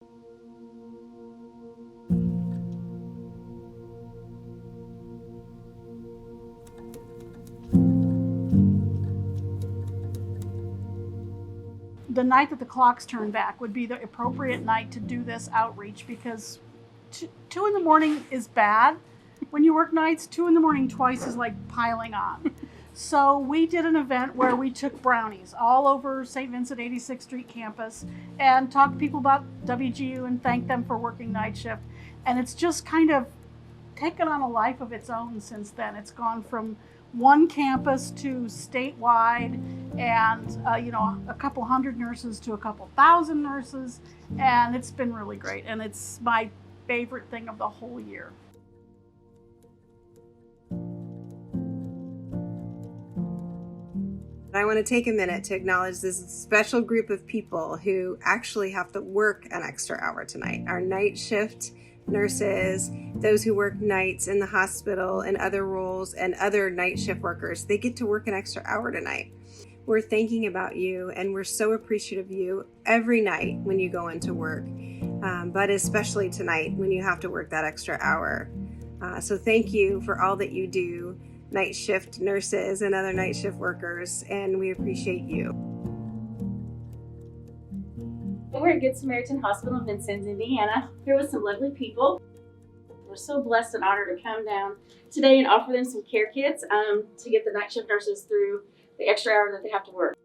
The night that the clocks turn back would be the appropriate night to do this outreach, because 2 in the morning is bad. When you work nights, 2 in the morning twice is like piling on. So we did an event where we took brownies all over St. Vincent 86th Street campus and talked to people about WGU and thanked them for working night shift. And it's just kind of taken on a life of its own since then. It's gone from one campus to statewide, and a couple hundred nurses to a couple thousand nurses, and it's been really great, and it's my favorite thing of the whole year. I want to take a minute to acknowledge this special group of people who actually have to work an extra hour tonight. Our night shift nurses, those who work nights in the hospital and other roles, and other night shift workers, they get to work an extra hour tonight. We're thinking about you, and we're so appreciative of you every night when you go into work, but especially tonight when you have to work that extra hour. So thank you for all that you do, night shift nurses and other night shift workers, and we appreciate you. We're at Good Samaritan Hospital in Vincent, Indiana, here with some lovely people. We're so blessed and honored to come down today and offer them some care kits to get the night shift nurses through the extra hour that they have to work.